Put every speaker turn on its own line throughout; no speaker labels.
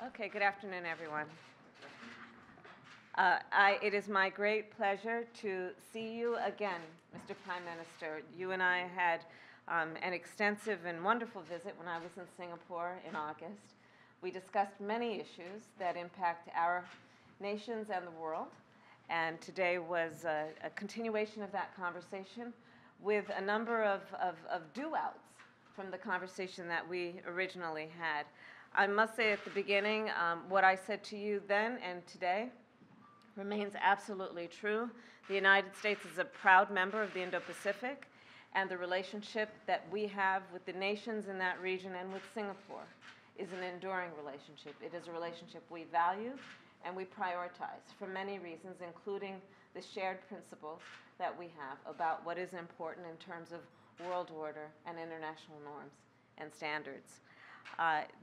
Okay, good afternoon, everyone. It is my great pleasure to see you again, Mr. Prime Minister. You and I had an extensive and wonderful visit when I was in Singapore in August. We discussed many issues that impact our nations and the world, and today was a continuation of that conversation with a number of do-outs from the conversation that we originally had. I must say at the beginning, what I said to you then and today remains absolutely true. The United States is a proud member of the Indo-Pacific, and the relationship that we have with the nations in that region and with Singapore is an enduring relationship. It is a relationship we value and we prioritize for many reasons, including the shared principles that we have about what is important in terms of world order and international norms and standards.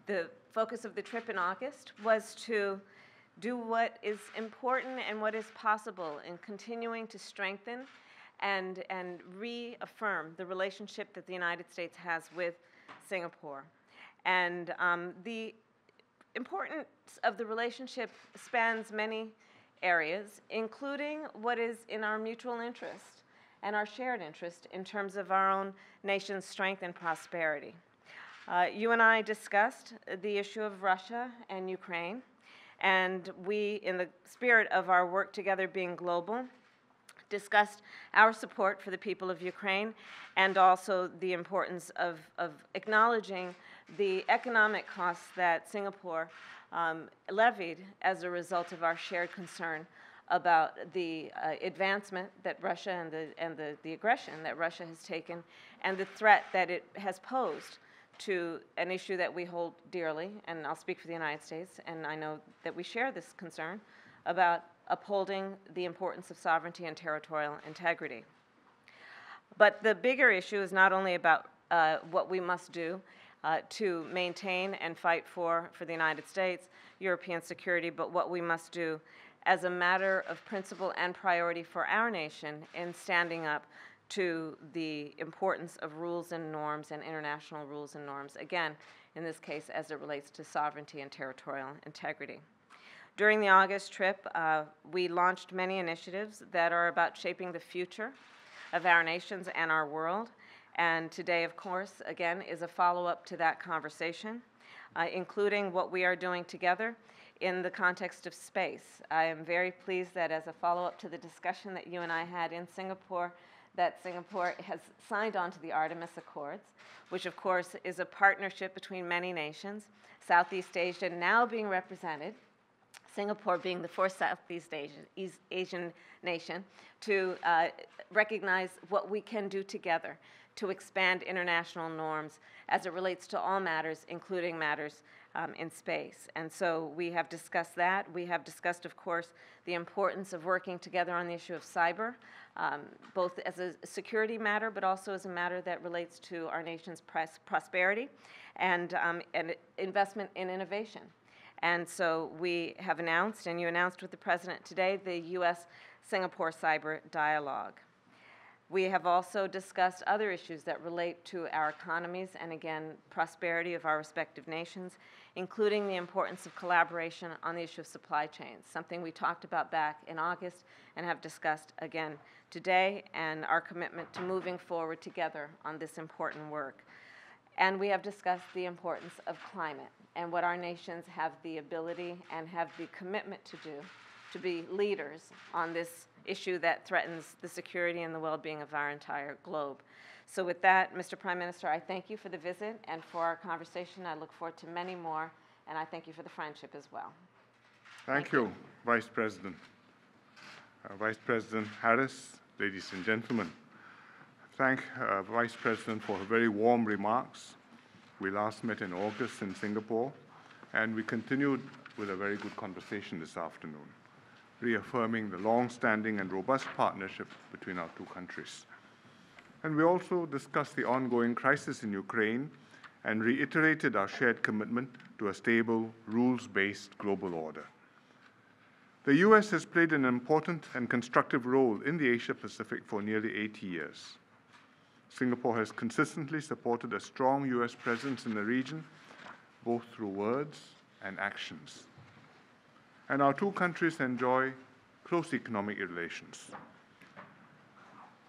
The focus of the trip in August was to do what is important and what is possible in continuing to strengthen and reaffirm the relationship that the United States has with Singapore. And the importance of the relationship spans many areas, including what is in our mutual interest and our shared interest in terms of our own nation's strength and prosperity. You and I discussed the issue of Russia and Ukraine, and we, in the spirit of our work together being global, discussed our support for the people of Ukraine and also the importance of acknowledging the economic costs that Singapore levied as a result of our shared concern about the advancement that Russia and the aggression that Russia has taken and the threat that it has posed to an issue that we hold dearly, and I'll speak for the United States, and I know that we share this concern about upholding the importance of sovereignty and territorial integrity. But the bigger issue is not only about what we must do to maintain and fight for the United States, European security, but what we must do as a matter of principle and priority for our nation in standing up to the importance of rules and norms and international rules and norms, again, in this case, as it relates to sovereignty and territorial integrity. During the August trip, we launched many initiatives that are about shaping the future of our nations and our world. And today, of course, again, is a follow-up to that conversation, including what we are doing together in the context of space. I am very pleased that as a follow-up to the discussion that you and I had in Singapore, that Singapore has signed on to the Artemis Accords, which of course is a partnership between many nations, Southeast Asia now being represented, Singapore being the first Southeast Asian nation to recognize what we can do together to expand international norms as it relates to all matters, including matters in space. And so we have discussed that. We have discussed, of course, the importance of working together on the issue of cyber, both as a security matter, but also as a matter that relates to our nation's prosperity and investment in innovation. And so we have announced, and you announced with the President today, the U.S.-Singapore Cyber Dialogue. We have also discussed other issues that relate to our economies and, again, prosperity of our respective nations, including the importance of collaboration on the issue of supply chains, something we talked about back in August and have discussed again today, and our commitment to moving forward together on this important work. And we have discussed the importance of climate and what our nations have the ability and have the commitment to do to be leaders on this issue that threatens the security and the well-being of our entire globe. So with that, Mr. Prime Minister, I thank you for the visit and for our conversation. I look forward to many more, and I thank you for the friendship as well.
Thank you, Vice President. Vice President Harris, ladies and gentlemen, thank Vice President for her very warm remarks. We last met in August in Singapore, and we continued with a very good conversation this afternoon, reaffirming the long-standing and robust partnership between our two countries. And we also discussed the ongoing crisis in Ukraine and reiterated our shared commitment to a stable, rules-based global order. The U.S. has played an important and constructive role in the Asia-Pacific for nearly 80 years. Singapore has consistently supported a strong U.S. presence in the region, both through words and actions. And our two countries enjoy close economic relations.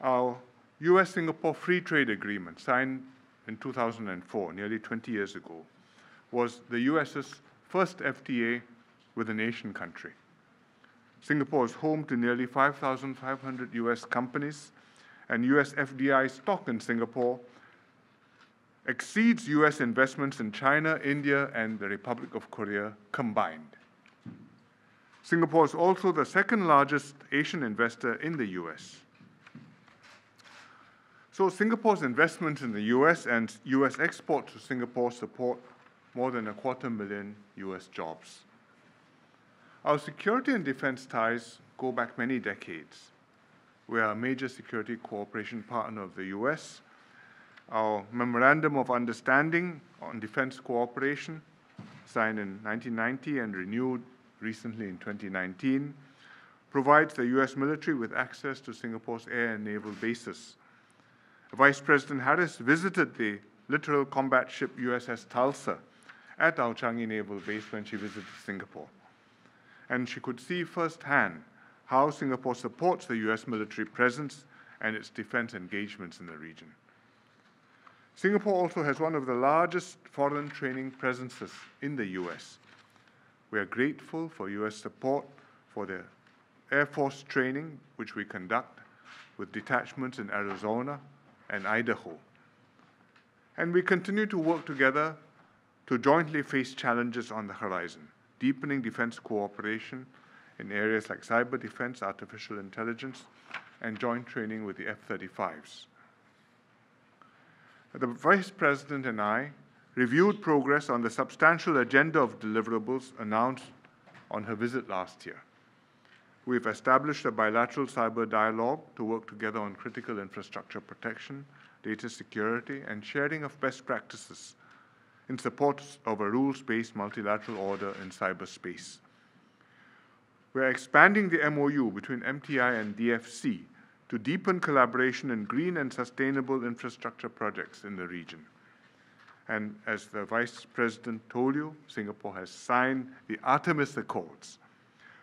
Our US-Singapore Free Trade Agreement, signed in 2004, nearly 20 years ago, was the US's first FTA with an Asian country. Singapore is home to nearly 5,500 US companies, and US FDI stock in Singapore exceeds US investments in China, India, and the Republic of Korea combined. Singapore is also the second largest Asian investor in the US. So Singapore's investments in the US and US exports to Singapore support more than 250,000 US jobs. Our security and defense ties go back many decades. We are a major security cooperation partner of the US. Our Memorandum of Understanding on Defense Cooperation, signed in 1990 and renewed recently in 2019, provides the US military with access to Singapore's air and naval bases. Vice President Harris visited the littoral combat ship USS Tulsa at our Changi Naval Base when she visited Singapore. And she could see firsthand how Singapore supports the US military presence and its defense engagements in the region. Singapore also has one of the largest foreign training presences in the US. We are grateful for US support for the Air Force training, which we conduct with detachments in Arizona and Idaho. And we continue to work together to jointly face challenges on the horizon, deepening defense cooperation in areas like cyber defense, artificial intelligence, and joint training with the F-35s. The Vice President and I reviewed progress on the substantial agenda of deliverables announced on her visit last year. We've established a bilateral cyber dialogue to work together on critical infrastructure protection, data security, and sharing of best practices in support of a rules-based multilateral order in cyberspace. We're expanding the MOU between MTI and DFC to deepen collaboration in green and sustainable infrastructure projects in the region. And as the Vice President told you, Singapore has signed the Artemis Accords,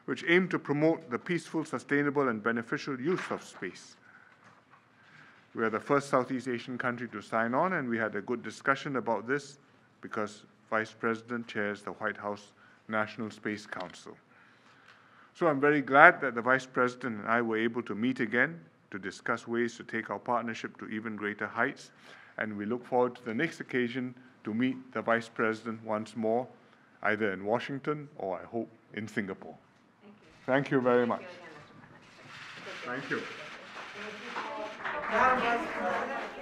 which aim to promote the peaceful, sustainable, and beneficial use of space. We are the first Southeast Asian country to sign on, and we had a good discussion about this because Vice President chairs the White House National Space Council. So I'm very glad that the Vice President and I were able to meet again to discuss ways to take our partnership to even greater heights, and we look forward to the next occasion to meet the Vice President once more, either in Washington or, I hope, in Singapore. Thank you very much.
Thank you again, Mr. Prime Minister.
Thank you.